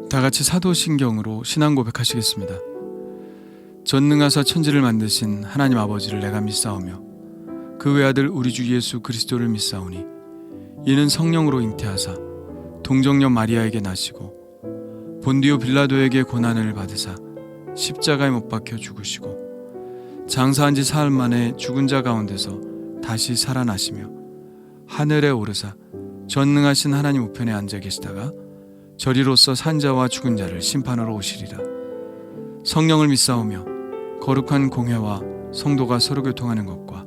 다 같이 사도신경으로 신앙 고백하시겠습니다. 전능하사 천지를 만드신 하나님 아버지를 내가 믿사오며 그 외아들 우리 주 예수 그리스도를 믿사오니 이는 성령으로 잉태하사 동정녀 마리아에게 나시고 본디오 빌라도에게 고난을 받으사 십자가에 못 박혀 죽으시고 장사한 지 사흘 만에 죽은 자 가운데서 다시 살아나시며 하늘에 오르사 전능하신 하나님 우편에 앉아 계시다가 저리로서 산자와 죽은 자를 심판하러 오시리라. 성령을 믿사오며 거룩한 공회와 성도가 서로 교통하는 것과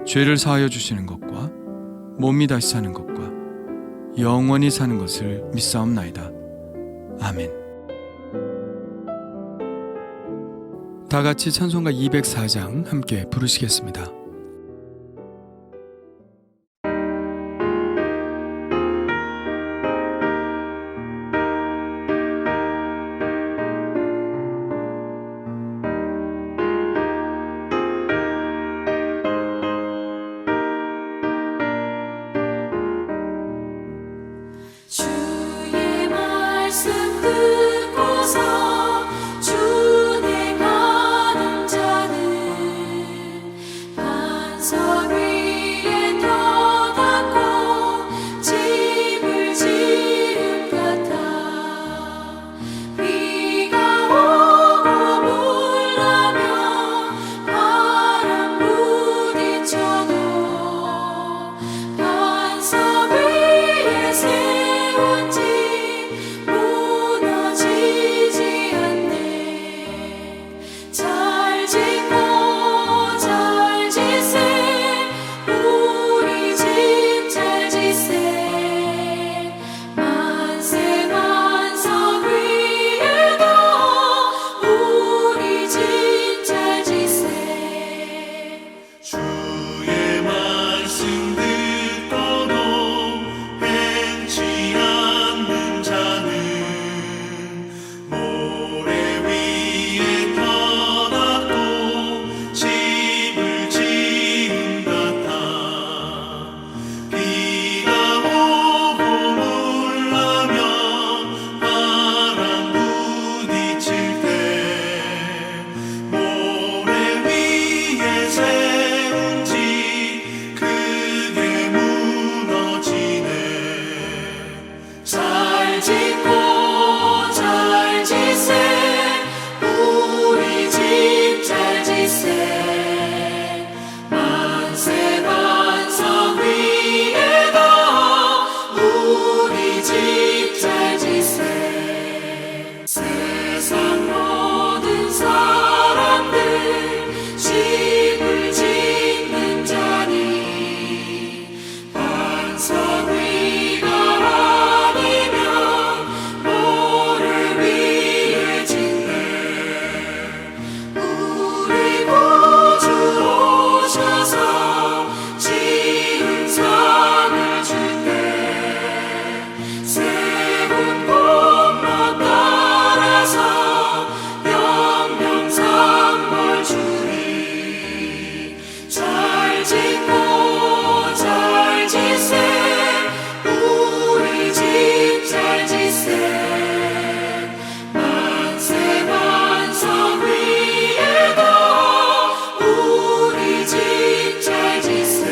죄를 사하여 주시는 것과 몸이 다시 사는 것과 영원히 사는 것을 믿사옵나이다. 아멘. 다 같이 찬송가 204장 함께 부르시겠습니다. 주의 말씀 듣고서 주내 가는 자는 반석 위에 터닫고 집을 지은 같아. 비가 오고 물나며 바람 부딪혀도 반석 위에 세운 집 무너지지 않네. 잘 짓고 잘 짓세 우리 집 잘 짓세. 만세 반석 위에도 우리 집 잘 짓세. 주의 말씀 듣고도 행치 않는 자는 모래 위에 터닫고 집을 지은 같아. 비가 오고 물나며 바람 부딪힐 때 모래 위에 세운 집 크게 무너지네. 잘 짓고 잘 짓세 우리 집 잘 짓세. 만세 반석 위에도 우리 집 잘 짓세. 세상 모든 사람들 집을 짓는 자니 반석 위가 아니면 모래 위에 짓네. 우리 구주 오셔서 지은 상을 줄때 세운 공로 따라서 영명상벌 주리. 잘 짓고 잘 짓세 우리 집 잘 짓세. 만세 반석 위에도 우리 집 잘 짓세.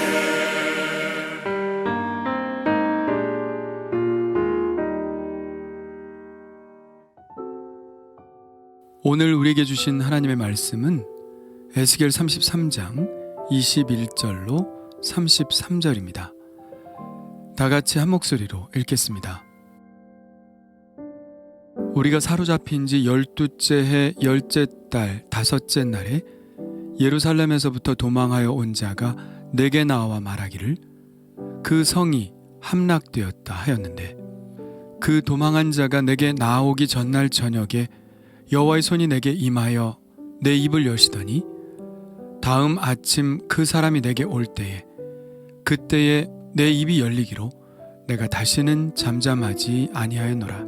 오늘 우리에게 주신 하나님의 말씀은 에스겔 33장 21절로 33절입니다. 다 같이 한 목소리로 읽겠습니다. 우리가 사로잡힌 지 12째 해 10째 달 5째 날에 예루살렘에서부터 도망하여 온 자가 내게 나와 말하기를 그 성이 함락되었다 하였는데, 그 도망한 자가 내게 나오기 전날 저녁에 여호와의 손이 내게 임하여 내 입을 여시더니 다음 아침 그 사람이 내게 올 때에 그때에 내 입이 열리기로 내가 다시는 잠잠하지 아니하였노라.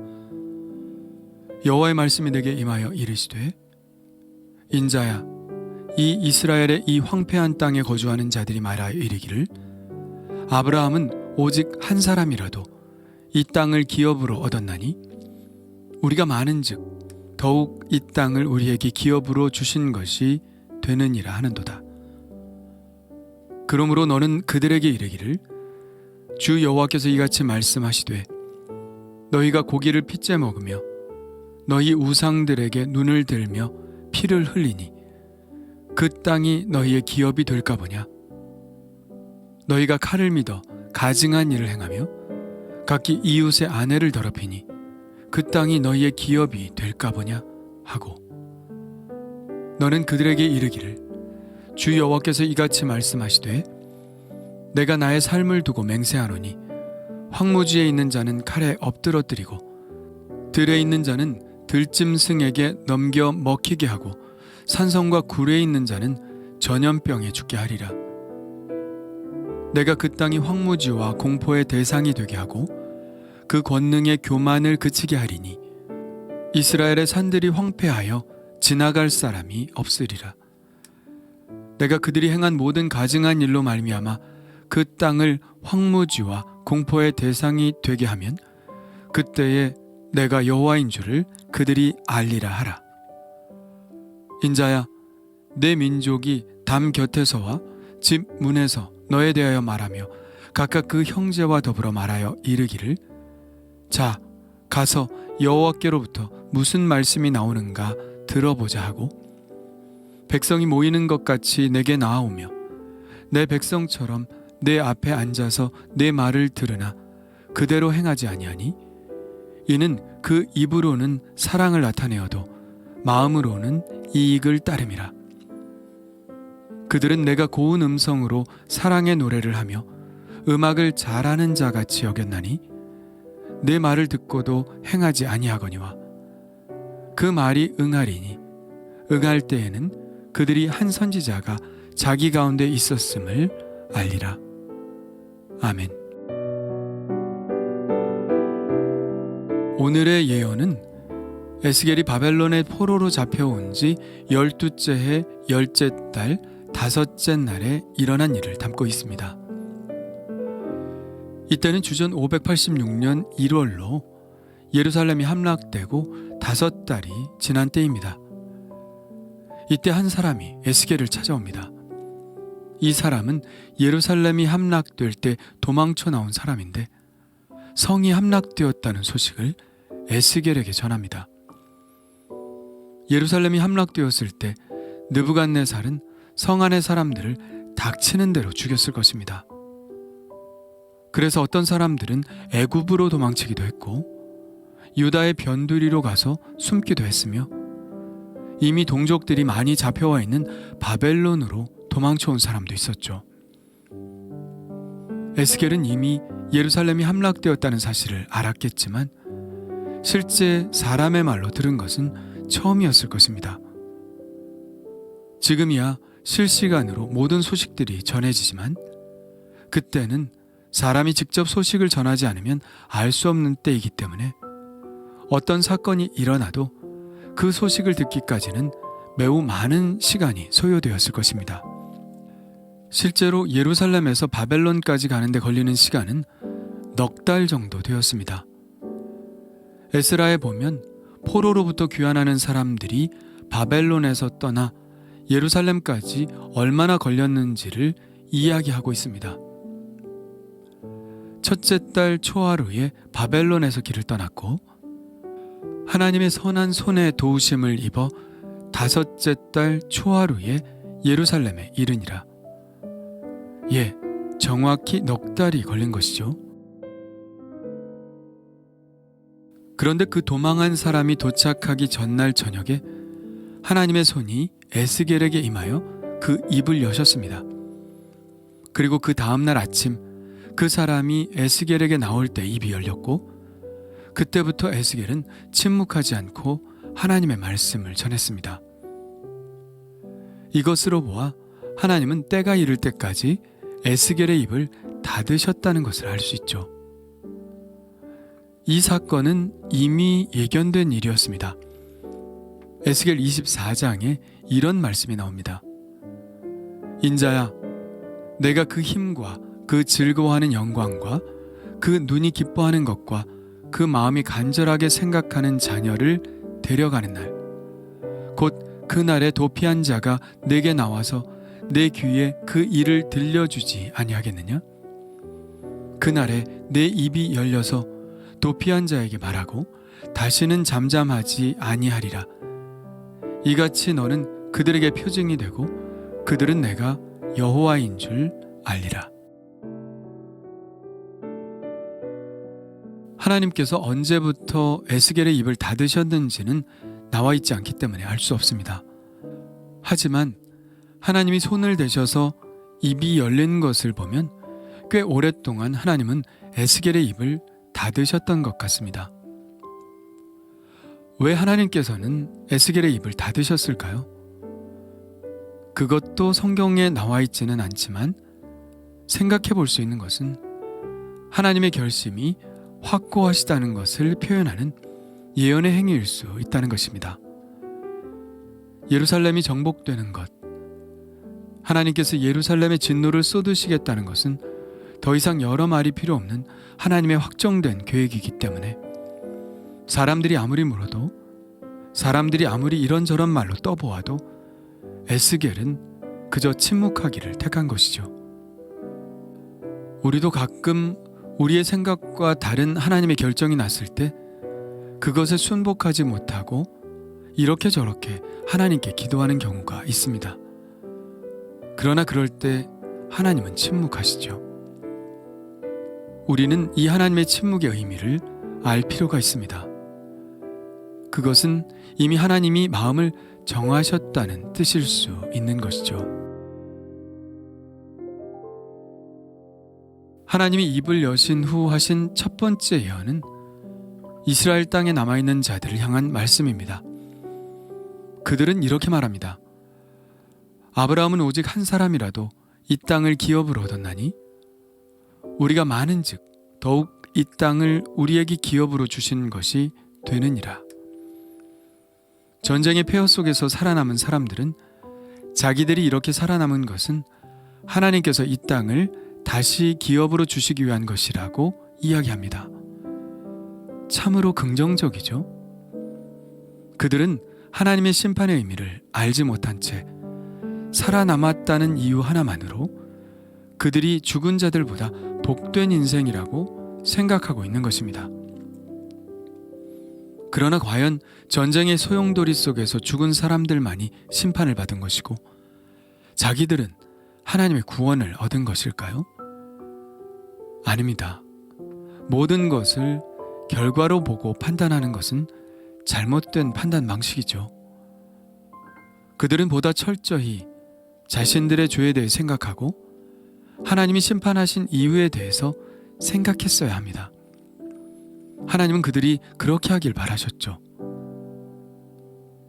여호와의 말씀이 내게 임하여 이르시되 인자야, 이 이스라엘의 이 황폐한 땅에 거주하는 자들이 말하여 이르기를 아브라함은 오직 한 사람이라도 이 땅을 기업으로 얻었나니 우리가 많은즉 더욱 이 땅을 우리에게 기업으로 주신 것이 되느니라 하는도다. 그러므로 너는 그들에게 이르기를 주 여호와께서 이같이 말씀하시되 너희가 고기를 핏째 먹으며 너희 우상들에게 눈을 들며 피를 흘리니 그 땅이 너희의 기업이 될까 보냐. 너희가 칼을 믿어 가증한 일을 행하며 각기 이웃의 아내를 더럽히니 그 땅이 너희의 기업이 될까 보냐 하고 너는 그들에게 이르기를 주 여호와께서 이같이 말씀하시되 내가 나의 삶을 두고 맹세하노니 황무지에 있는 자는 칼에 엎드러뜨리고 들에 있는 자는 들짐승에게 넘겨 먹히게 하고 산성과 굴에 있는 자는 전염병에 죽게 하리라. 내가 그 땅이 황무지와 공포의 대상이 되게 하고 그 권능의 교만을 그치게 하리니 이스라엘의 산들이 황폐하여 지나갈 사람이 없으리라. 내가 그들이 행한 모든 가증한 일로 말미암아 그 땅을 황무지와 공포의 대상이 되게 하면 그때에 내가 여호와인 줄을 그들이 알리라 하라. 인자야, 내 민족이 담 곁에서와 집 문에서 너에 대하여 말하며 각각 그 형제와 더불어 말하여 이르기를 자, 가서 여호와께로부터 무슨 말씀이 나오는가 들어보자 하고 백성이 모이는 것 같이 내게 나아오며 내 백성처럼 내 앞에 앉아서 내 말을 들으나 그대로 행하지 아니하니 이는 그 입으로는 사랑을 나타내어도 마음으로는 이익을 따름이라. 그들은 내가 고운 음성으로 사랑의 노래를 하며 음악을 잘하는 자같이 여겼나니 내 말을 듣고도 행하지 아니하거니와 그 말이 응하리니 응할 때에는 그들이 한 선지자가 자기 가운데 있었음을 알리라. 아멘. 오늘의 예언은 에스겔이 바벨론의 포로로 잡혀온 지 12째 해 10째 달 5째 날에 일어난 일을 담고 있습니다. 이때는 주전 586년 1월로 예루살렘이 함락되고 5달이 지난 때입니다. 이때 한 사람이 에스겔을 찾아옵니다. 이 사람은 예루살렘이 함락될 때 도망쳐 나온 사람인데 성이 함락되었다는 소식을 에스겔에게 전합니다. 예루살렘이 함락되었을 때 느부갓네살은 성 안의 사람들을 닥치는 대로 죽였을 것입니다. 그래서 어떤 사람들은 애굽으로 도망치기도 했고 유다의 변두리로 가서 숨기도 했으며 이미 동족들이 많이 잡혀와 있는 바벨론으로 도망쳐온 사람도 있었죠. 에스겔은 이미 예루살렘이 함락되었다는 사실을 알았겠지만 실제 사람의 말로 들은 것은 처음이었을 것입니다. 지금이야 실시간으로 모든 소식들이 전해지지만 그때는 사람이 직접 소식을 전하지 않으면 알 수 없는 때이기 때문에 어떤 사건이 일어나도 그 소식을 듣기까지는 매우 많은 시간이 소요되었을 것입니다. 실제로 예루살렘에서 바벨론까지 가는데 걸리는 시간은 넉 달 정도 되었습니다. 에스라에 보면 포로로부터 귀환하는 사람들이 바벨론에서 떠나 예루살렘까지 얼마나 걸렸는지를 이야기하고 있습니다. 첫째 달 초하루에 바벨론에서 길을 떠났고 하나님의 선한 손에 도우심을 입어 5째 달 초하루에 예루살렘에 이르니라. 예, 정확히 넉 달이 걸린 것이죠. 그런데 그 도망한 사람이 도착하기 전날 저녁에 하나님의 손이 에스겔에게 임하여 그 입을 여셨습니다. 그리고 그 다음날 아침 그 사람이 에스겔에게 나올 때 입이 열렸고 그때부터 에스겔은 침묵하지 않고 하나님의 말씀을 전했습니다. 이것으로 보아 하나님은 때가 이를 때까지 에스겔의 입을 닫으셨다는 것을 알 수 있죠. 이 사건은 이미 예견된 일이었습니다. 에스겔 24장에 이런 말씀이 나옵니다. 인자야, 내가 그 힘과 그 즐거워하는 영광과 그 눈이 기뻐하는 것과 그 마음이 간절하게 생각하는 자녀를 데려가는 날, 곧 그날에 도피한 자가 내게 나와서 내 귀에 그 일을 들려주지 아니하겠느냐? 그날에 내 입이 열려서 도피한 자에게 말하고 다시는 잠잠하지 아니하리라. 이같이 너는 그들에게 표징이 되고 그들은 내가 여호와인 줄 알리라. 하나님께서 언제부터 에스겔의 입을 닫으셨는지는 나와 있지 않기 때문에 알 수 없습니다. 하지만 하나님이 손을 대셔서 입이 열린 것을 보면 꽤 오랫동안 하나님은 에스겔의 입을 닫으셨던 것 같습니다. 왜 하나님께서는 에스겔의 입을 닫으셨을까요? 그것도 성경에 나와 있지는 않지만 생각해 볼 수 있는 것은 하나님의 결심이 확고하시다는 것을 표현하는 예언의 행위일 수 있다는 것입니다. 예루살렘이 정복되는 것, 하나님께서 예루살렘의 진노를 쏟으시겠다는 것은 더 이상 여러 말이 필요 없는 하나님의 확정된 계획이기 때문에 사람들이 아무리 물어도, 사람들이 아무리 이런저런 말로 떠보아도 에스겔은 그저 침묵하기를 택한 것이죠. 우리도 가끔 우리의 생각과 다른 하나님의 결정이 났을 때 그것에 순복하지 못하고 이렇게 저렇게 하나님께 기도하는 경우가 있습니다. 그러나 그럴 때 하나님은 침묵하시죠. 우리는 이 하나님의 침묵의 의미를 알 필요가 있습니다. 그것은 이미 하나님이 마음을 정하셨다는 뜻일 수 있는 것이죠. 하나님이 입을 여신 후 하신 첫 번째 예언은 이스라엘 땅에 남아있는 자들을 향한 말씀입니다. 그들은 이렇게 말합니다. 아브라함은 오직 한 사람이라도 이 땅을 기업으로 얻었나니 우리가 많은즉 더욱 이 땅을 우리에게 기업으로 주신 것이 되느니라. 전쟁의 폐허 속에서 살아남은 사람들은 자기들이 이렇게 살아남은 것은 하나님께서 이 땅을 다시 기업으로 주시기 위한 것이라고 이야기합니다. 참으로 긍정적이죠. 그들은 하나님의 심판의 의미를 알지 못한 채 살아남았다는 이유 하나만으로 그들이 죽은 자들보다 복된 인생이라고 생각하고 있는 것입니다. 그러나 과연 전쟁의 소용돌이 속에서 죽은 사람들만이 심판을 받은 것이고 자기들은 하나님의 구원을 얻은 것일까요? 아닙니다. 모든 것을 결과로 보고 판단하는 것은 잘못된 판단 방식이죠. 그들은 보다 철저히 자신들의 죄에 대해 생각하고 하나님이 심판하신 이유에 대해서 생각했어야 합니다. 하나님은 그들이 그렇게 하길 바라셨죠.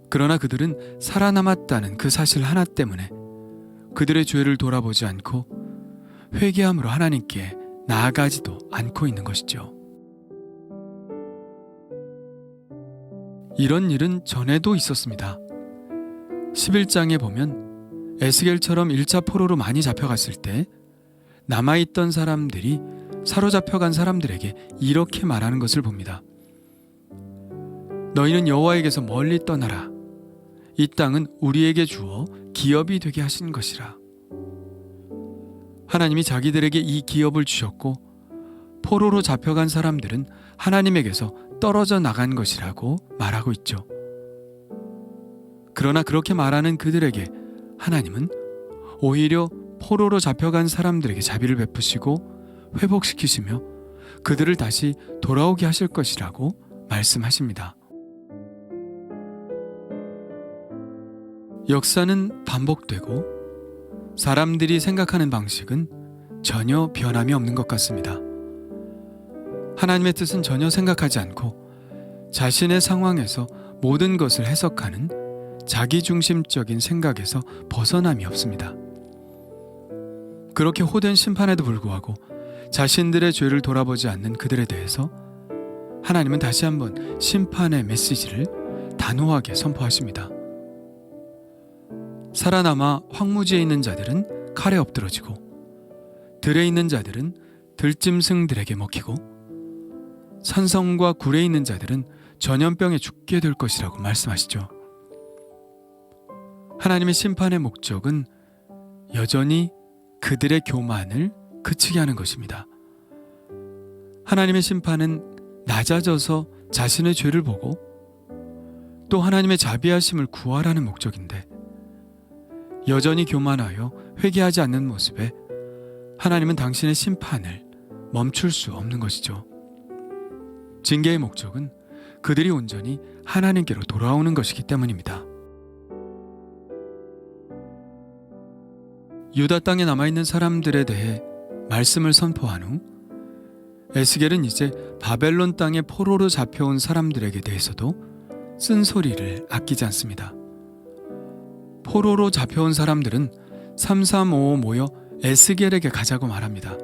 그러나 그들은 살아남았다는 그 사실 하나 때문에 그들의 죄를 돌아보지 않고 회개함으로 하나님께 나아가지도 않고 있는 것이죠. 이런 일은 전에도 있었습니다. 11장에 보면 에스겔처럼 1차 포로로 많이 잡혀갔을 때 남아있던 사람들이 사로잡혀간 사람들에게 이렇게 말하는 것을 봅니다. 너희는 여호와에게서 멀리 떠나라. 이 땅은 우리에게 주어 기업이 되게 하신 것이라. 하나님이 자기들에게 이 기업을 주셨고 포로로 잡혀간 사람들은 하나님에게서 떨어져 나간 것이라고 말하고 있죠. 그러나 그렇게 말하는 그들에게 하나님은 오히려 포로로 잡혀간 사람들에게 자비를 베푸시고 회복시키시며 그들을 다시 돌아오게 하실 것이라고 말씀하십니다. 역사는 반복되고 사람들이 생각하는 방식은 전혀 변함이 없는 것 같습니다. 하나님의 뜻은 전혀 생각하지 않고 자신의 상황에서 모든 것을 해석하는 자기중심적인 생각에서 벗어남이 없습니다. 그렇게 호된 심판에도 불구하고 자신들의 죄를 돌아보지 않는 그들에 대해서 하나님은 다시 한번 심판의 메시지를 단호하게 선포하십니다. 살아남아 황무지에 있는 자들은 칼에 엎드러지고 들에 있는 자들은 들짐승들에게 먹히고 산성과 굴에 있는 자들은 전염병에 죽게 될 것이라고 말씀하시죠. 하나님의 심판의 목적은 여전히 그들의 교만을 그치게 하는 것입니다. 하나님의 심판은 낮아져서 자신의 죄를 보고 또 하나님의 자비하심을 구하라는 목적인데 여전히 교만하여 회개하지 않는 모습에 하나님은 당신의 심판을 멈출 수 없는 것이죠. 징계의 목적은 그들이 온전히 하나님께로 돌아오는 것이기 때문입니다. 유다 땅에 남아있는 사람들에 대해 말씀을 선포한 후 에스겔은 이제 바벨론 땅에 포로로 잡혀온 사람들에게 대해서도 쓴소리를 아끼지 않습니다. 포로로 잡혀온 사람들은 3355 모여 에스겔에게 가자고 말합니다.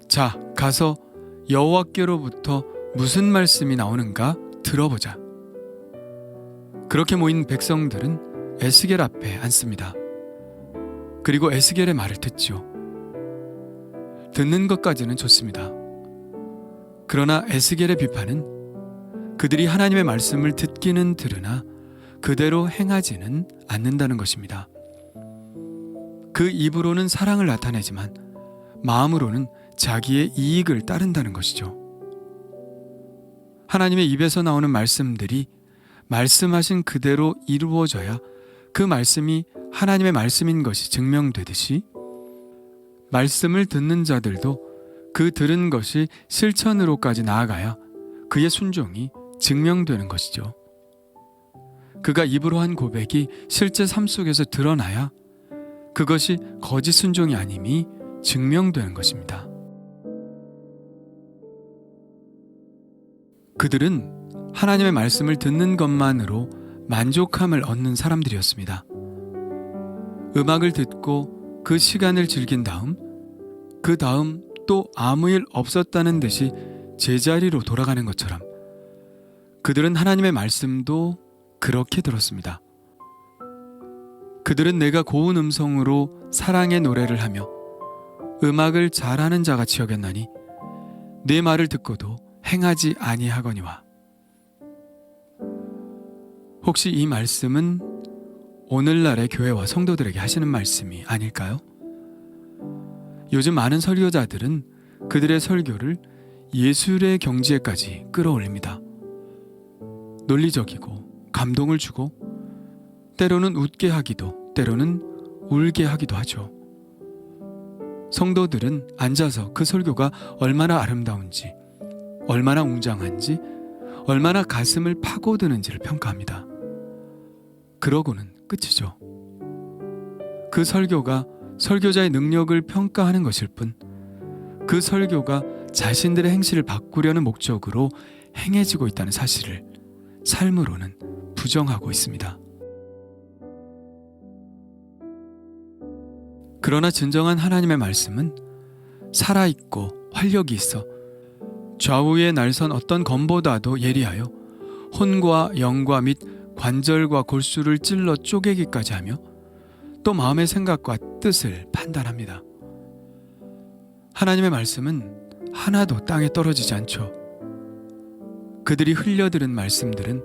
자, 가서 여호와께로부터 무슨 말씀이 나오는가 들어보자. 그렇게 모인 백성들은 에스겔 앞에 앉습니다. 그리고 에스겔의 말을 듣지요. 듣는 것까지는 좋습니다. 그러나 에스겔의 비판은 그들이 하나님의 말씀을 듣기는 들으나 그대로 행하지는 않는다는 것입니다. 그 입으로는 사랑을 나타내지만 마음으로는 자기의 이익을 따른다는 것이죠. 하나님의 입에서 나오는 말씀들이 말씀하신 그대로 이루어져야 그 말씀이 하나님의 말씀인 것이 증명되듯이 말씀을 듣는 자들도 그 들은 것이 실천으로까지 나아가야 그의 순종이 증명되는 것이죠. 그가 입으로 한 고백이 실제 삶 속에서 드러나야 그것이 거짓 순종이 아님이 증명되는 것입니다. 그들은 하나님의 말씀을 듣는 것만으로 만족함을 얻는 사람들이었습니다. 음악을 듣고 그 시간을 즐긴 다음, 그 다음 또 아무 일 없었다는 듯이 제자리로 돌아가는 것처럼 그들은 하나님의 말씀도 그렇게 들었습니다. 그들은 내가 고운 음성으로 사랑의 노래를 하며 음악을 잘하는 자같이 여겼나니 내 말을 듣고도 행하지 아니하거니와. 혹시 이 말씀은 오늘날의 교회와 성도들에게 하시는 말씀이 아닐까요? 요즘 많은 설교자들은 그들의 설교를 예술의 경지에까지 끌어올립니다. 논리적이고 감동을 주고 때로는 웃게 하기도 때로는 울게 하기도 하죠. 성도들은 앉아서 그 설교가 얼마나 아름다운지, 얼마나 웅장한지, 얼마나 가슴을 파고드는지를 평가합니다. 그러고는 끝이죠. 그 설교가 설교자의 능력을 평가하는 것일 뿐, 그 설교가 자신들의 행실을 바꾸려는 목적으로 행해지고 있다는 사실을 삶으로는 부정하고 있습니다. 그러나 진정한 하나님의 말씀은 살아있고 활력이 있어 좌우에 날선 어떤 검보다도 예리하여 혼과 영과 및 관절과 골수를 찔러 쪼개기까지 하며 또 마음의 생각과 뜻을 판단합니다. 하나님의 말씀은 하나도 땅에 떨어지지 않죠. 그들이 흘려들은 말씀들은,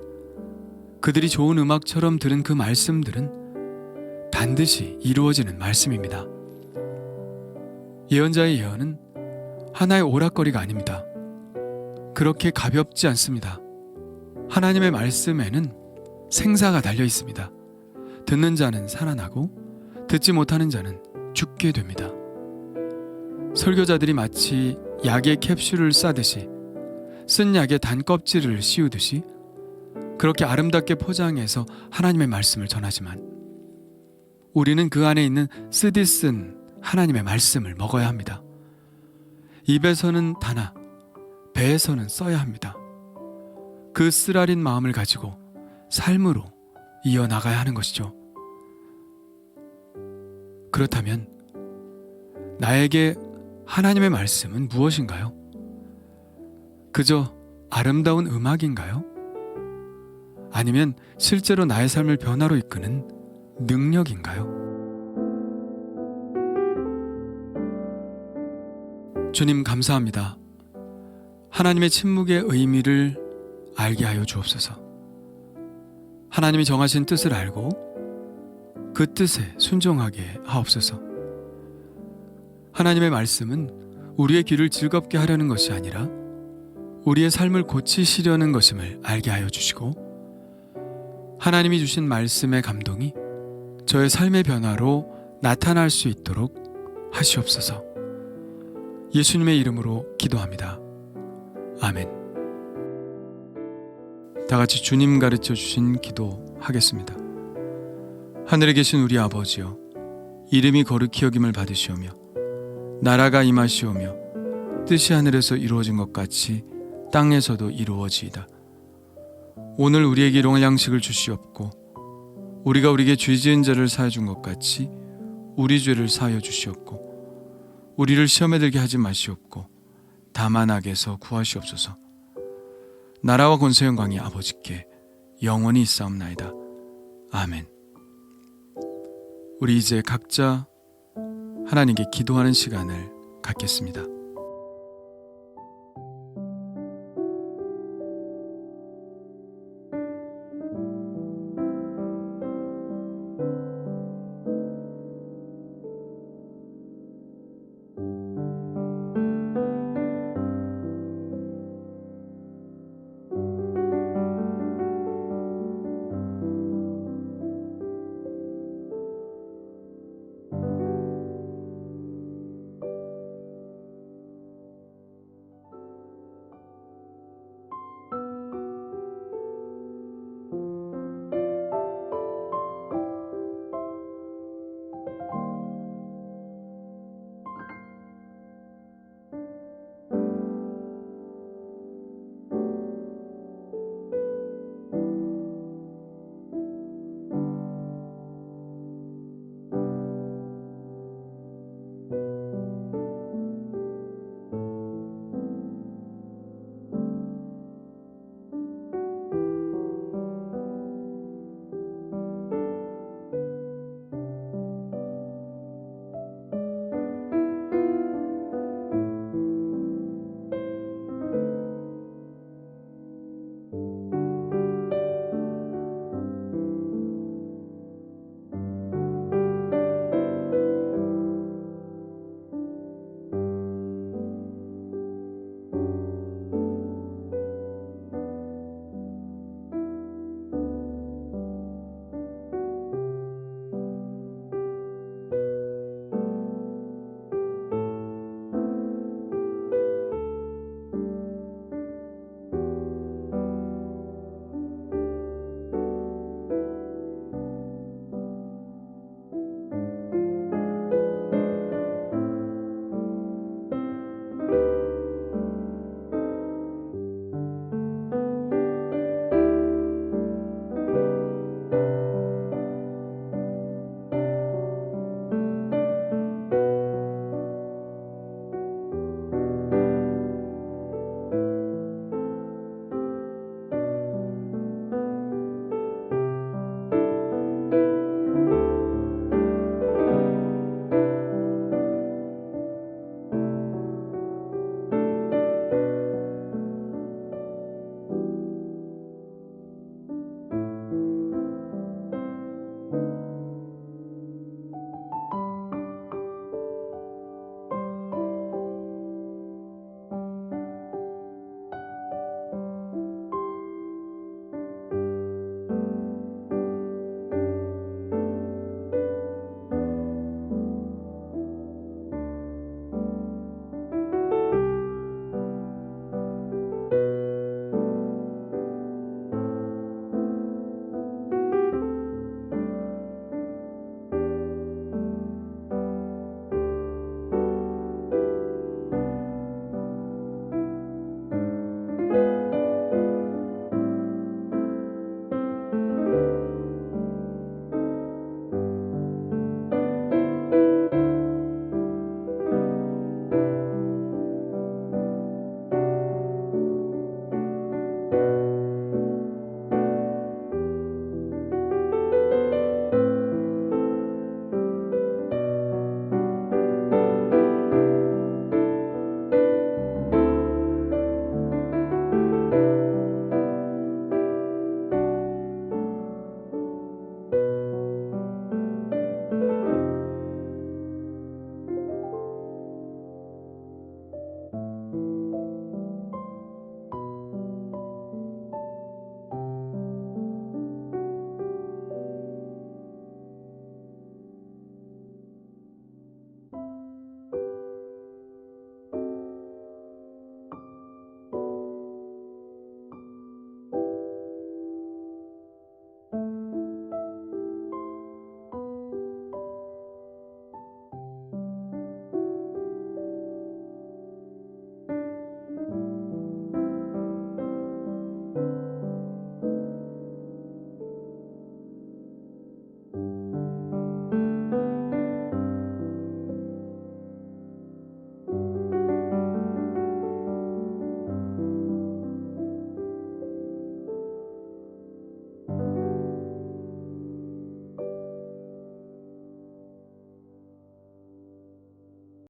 그들이 좋은 음악처럼 들은 그 말씀들은 반드시 이루어지는 말씀입니다. 예언자의 예언은 하나의 오락거리가 아닙니다. 그렇게 가볍지 않습니다. 하나님의 말씀에는 생사가 달려 있습니다. 듣는 자는 살아나고 듣지 못하는 자는 죽게 됩니다. 설교자들이 마치 약의 캡슐을 싸듯이, 쓴 약의 단껍질을 씌우듯이 그렇게 아름답게 포장해서 하나님의 말씀을 전하지만 우리는 그 안에 있는 쓰디 쓴 하나님의 말씀을 먹어야 합니다. 입에서는 다나 배에서는 써야 합니다. 그 쓰라린 마음을 가지고 삶으로 이어나가야 하는 것이죠. 그렇다면 나에게 하나님의 말씀은 무엇인가요? 그저 아름다운 음악인가요? 아니면 실제로 나의 삶을 변화로 이끄는 능력인가요? 주님 감사합니다. 하나님의 침묵의 의미를 알게 하여 주옵소서. 하나님이 정하신 뜻을 알고 그 뜻에 순종하게 하옵소서. 하나님의 말씀은 우리의 귀를 즐겁게 하려는 것이 아니라 우리의 삶을 고치시려는 것임을 알게 하여 주시고, 하나님이 주신 말씀의 감동이 저의 삶의 변화로 나타날 수 있도록 하시옵소서. 예수님의 이름으로 기도합니다. 아멘. 다 같이 주님 가르쳐 주신 기도 하겠습니다. 하늘에 계신 우리 아버지여, 이름이 거룩히 여김을 받으시오며 나라가 임하시오며 뜻이 하늘에서 이루어진 것 같이 땅에서도 이루어지이다. 오늘 우리에게 일용할 양식을 주시옵고, 우리가 우리에게 죄 지은 자를 사하여 준 것 같이 우리 죄를 사하여 주시옵고, 우리를 시험에 들게 하지 마시옵고 다만 악에서 구하시옵소서. 나라와 권세 영광이 아버지께 영원히 있사옵나이다. 아멘. 우리 이제 각자 하나님께 기도하는 시간을 갖겠습니다.